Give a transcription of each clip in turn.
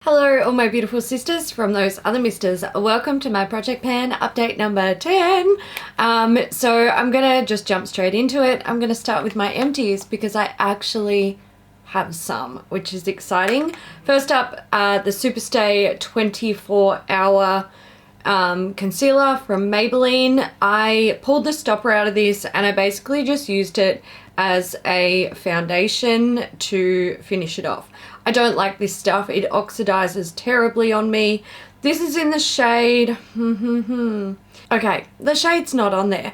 Hello all my beautiful sisters from those other misters. Welcome to my Project Pan update number 10. So I'm gonna just jump straight into it. I'm gonna start with my empties because I actually have some, which is exciting. First up, the Superstay 24-hour concealer from Maybelline. I pulled the stopper out of this and I basically just used it as a foundation to finish it off. I don't like this stuff. It oxidizes terribly on me. This is in the shade... Okay, the shade's not on there.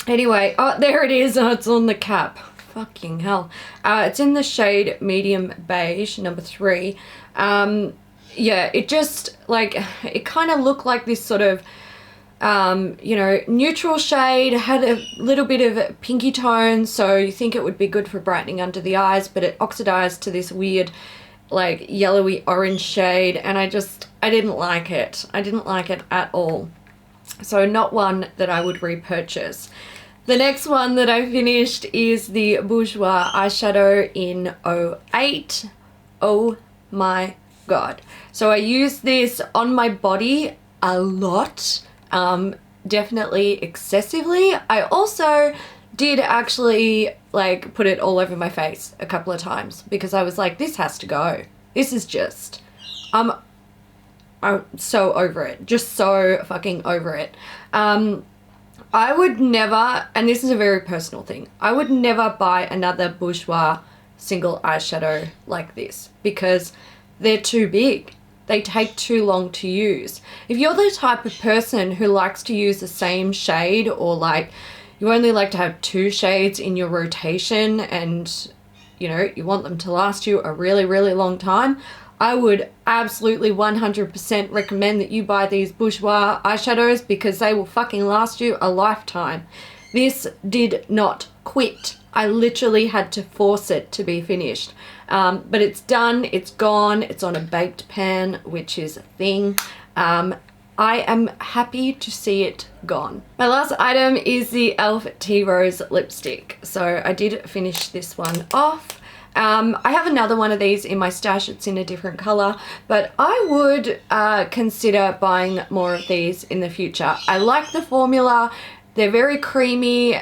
Anyway, oh, there it is. Oh, it's on the cap. Fucking hell. It's in the shade medium beige, number 3. Yeah, it just, like, it kind of looked like this sort of, you know, neutral shade, had a little bit of pinky tone, so you think it would be good for brightening under the eyes, but it oxidized to this weird, like, yellowy orange shade, and I didn't like it. I didn't like it at all. So not one that I would repurchase. The next one that I finished is the Bourgeois eyeshadow in 08. Oh my god. So I used this on my body a lot. Definitely excessively. I also did actually like put it all over my face a couple of times because I was like, this has to go. This is just, I'm so over it. Just so fucking over it. I would never, and this is a very personal thing, I would never buy another Bushwa single eyeshadow like this because they're too big. They take too long to use. If you're the type of person who likes to use the same shade, or like you only like to have 2 shades in your rotation and you know you want them to last you a really long time, I would absolutely 100% recommend that you buy these Bourgeois eyeshadows because they will fucking last you a lifetime. This did not quit. I literally had to force it to be finished. But it's done, it's gone, it's on a baked pan, which is a thing. I am happy to see it gone. My last item is the e.l.f. Tea Rose lipstick. So I did finish this one off. I have another one of these in my stash. It's in a different color, but I would consider buying more of these in the future. I like the formula. They're very creamy.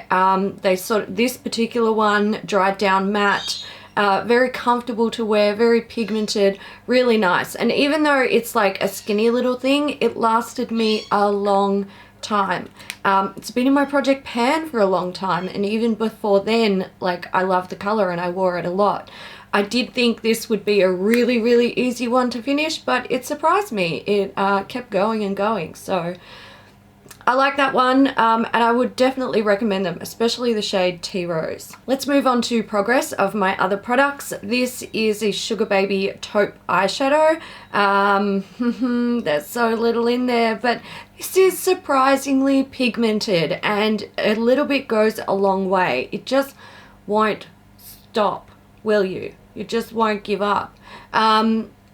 This particular one dried down matte. Very comfortable to wear, very pigmented, really nice. And even though it's like a skinny little thing, it lasted me a long time. It's been in my Project Pan for a long time, and even before then, like, I love the color and I wore it a lot. I did think this would be a really easy one to finish, but it surprised me. It kept going and going, so I like that one, and I would definitely recommend them, especially the shade Tea Rose. Let's move on to progress of my other products. This is a Sugar Baby taupe eyeshadow. There's so little in there, but this is surprisingly pigmented, and a little bit goes a long way. It just won't stop, will you? You just won't give up.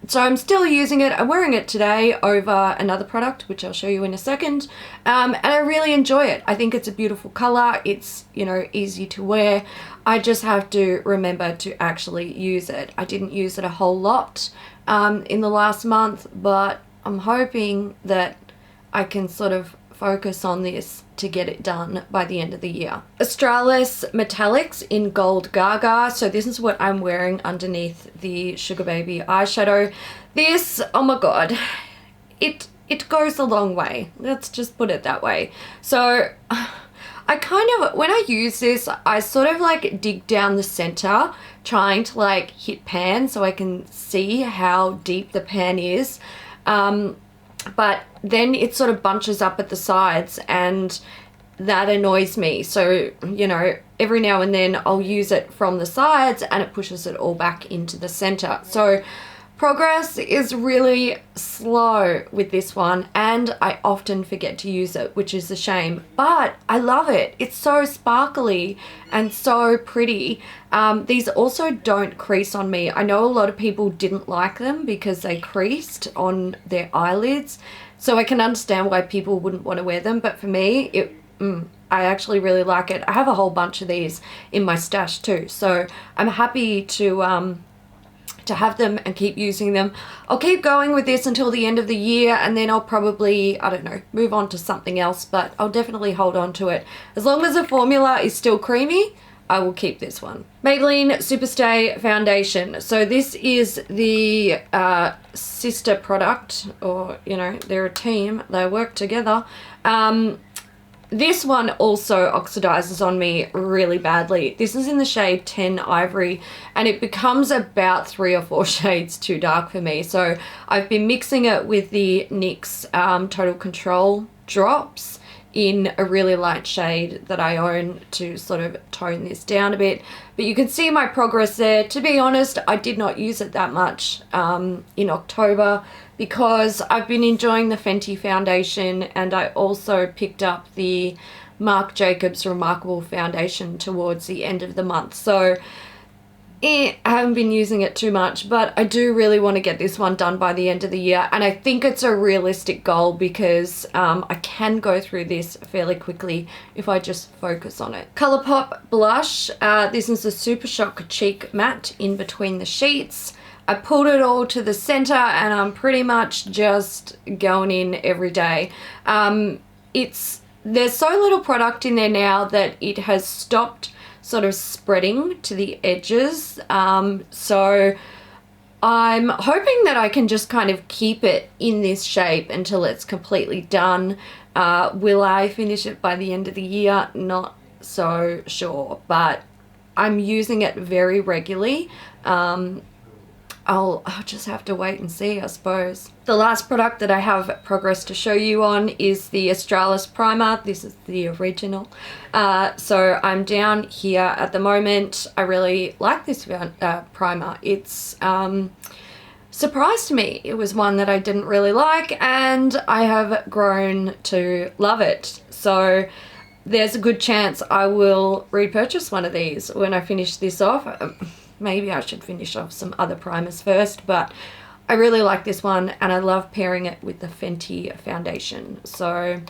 So I'm still using it. I'm wearing it today over another product, which I'll show you in a second. And I really enjoy it. I think it's a beautiful color. It's, you know, easy to wear. I just have to remember to actually use it. I didn't use it a whole lot in the last month, but I'm hoping that I can sort of focus on this to get it done by the end of the year. Australis Metallix in Gold Gaga. So this is what I'm wearing underneath the Sugar Baby eyeshadow. This, oh my god, it goes a long way. Let's just put it that way. So I kind of, when I use this, I sort of like dig down the center, trying to like hit pan so I can see how deep the pan is. But then it sort of bunches up at the sides and that annoys me. So, you know, every now and then I'll use it from the sides and it pushes it all back into the center. So progress is really slow with this one, and I often forget to use it, which is a shame, but I love it. It's so sparkly and so pretty. These also don't crease on me. I know a lot of people didn't like them because they creased on their eyelids, so I can understand why people wouldn't want to wear them, but for me, I actually really like it. I have a whole bunch of these in my stash too, so I'm happy to to have them and keep using them. I'll keep going with this until the end of the year, and then I'll probably, I don't know, move on to something else, but I'll definitely hold on to it. As long as the formula is still creamy, I will keep this one. Maybelline Superstay foundation. So this is the sister product, or you know, they're a team, they work together. This one also oxidizes on me really badly. This is in the shade 10 Ivory, and it becomes about 3 or 4 shades too dark for me. So I've been mixing it with the NYX Total Control drops in a really light shade that I own to sort of tone this down a bit. But you can see my progress there. To be honest, I did not use it that much in October, because I've been enjoying the Fenty foundation, and I also picked up the Marc Jacobs Remarkable foundation towards the end of the month. So I haven't been using it too much, but I do really want to get this one done by the end of the year, and I think it's a realistic goal because I can go through this fairly quickly if I just focus on it. Colourpop blush. This is a Super Shock Cheek Matte in between the sheets. I pulled it all to the center, and I'm pretty much just going in every day. There's so little product in there now that it has stopped sort of spreading to the edges. So I'm hoping that I can just kind of keep it in this shape until it's completely done. Will I finish it by the end of the year? Not so sure, but I'm using it very regularly. I'll just have to wait and see, I suppose. The last product that I have progress to show you on is the Australis primer. This is the original. So I'm down here at the moment. I really like this primer. It's surprised me. It was one that I didn't really like, and I have grown to love it. So there's a good chance I will repurchase one of these when I finish this off. Maybe I should finish off some other primers first, but I really like this one, and I love pairing it with the Fenty foundation. So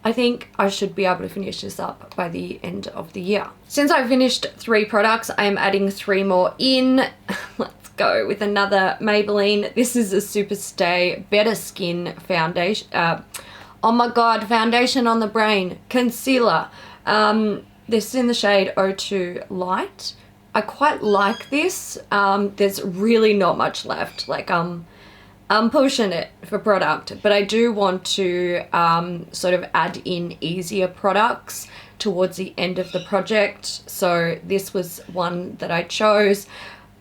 I think I should be able to finish this up by the end of the year. Since I finished 3 products, I am adding 3 more in. Let's go with another Maybelline. This is a Superstay Better Skin foundation. Oh my god, foundation on the brain. Concealer. This is in the shade 02 Light. I quite like this. There's really not much left. Like I'm pushing it for product, but I do want to sort of add in easier products towards the end of the project. So this was one that I chose.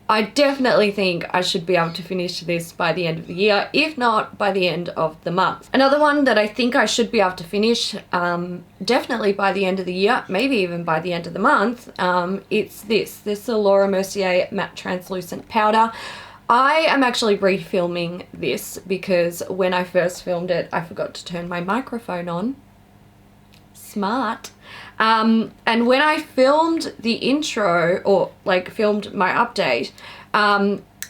I definitely think I should be able to finish this by the end of the year, if not by the end of the month. Another one that I think I should be able to finish definitely by the end of the year, maybe even by the end of the month, it's this is the Laura Mercier Matte Translucent Powder. I am actually refilming this because when I first filmed it, I forgot to turn my microphone on. Smart. And when I filmed the intro, or like filmed my update,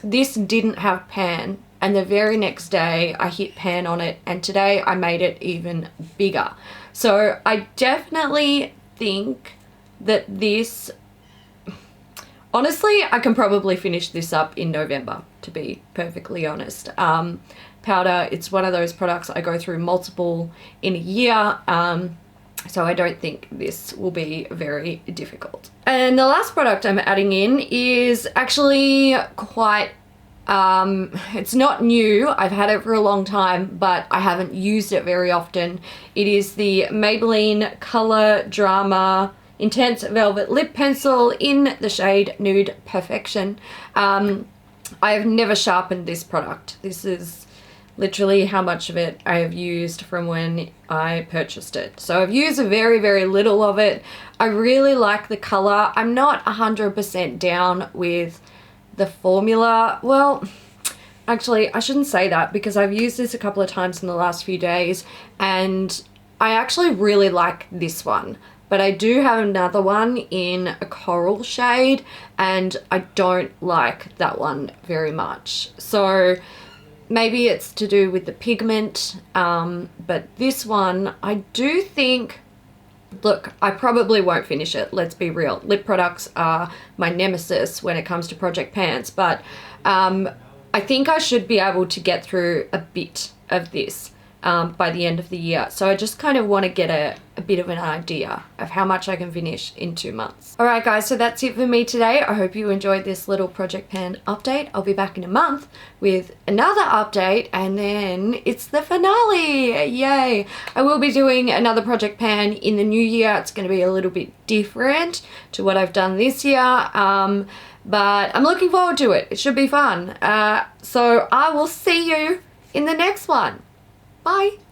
this didn't have pan, and the very next day I hit pan on it, and today I made it even bigger. So I definitely think that this, honestly, I can probably finish this up in November, to be perfectly honest. Powder, it's one of those products I go through multiple in a year. So I don't think this will be very difficult. And the last product I'm adding in is actually quite, it's not new. I've had it for a long time, but I haven't used it very often. It is the Maybelline Color Drama Intense Velvet Lip Pencil in the shade Nude Perfection. I have never sharpened this product. This is literally how much of it I have used from when I purchased it. So I've used very, very little of it. I really like the color. I'm not 100% down with the formula. Well, actually, I shouldn't say that because I've used this a couple of times in the last few days, and I actually really like this one. But I do have another one in a coral shade, and I don't like that one very much. So maybe it's to do with the pigment, but this one, I do think, look, I probably won't finish it, let's be real. Lip products are my nemesis when it comes to project pans, but I think I should be able to get through a bit of this by the end of the year. So I just kind of want to get a bit of an idea of how much I can finish in 2 months. All right, guys, so that's it for me today. I hope you enjoyed this little project pan update. I'll be back in a month with another update, and then it's the finale. Yay. I will be doing another project pan in the new year. It's going to be a little bit different to what I've done this year. But I'm looking forward to it. It should be fun. So I will see you in the next one. Bye.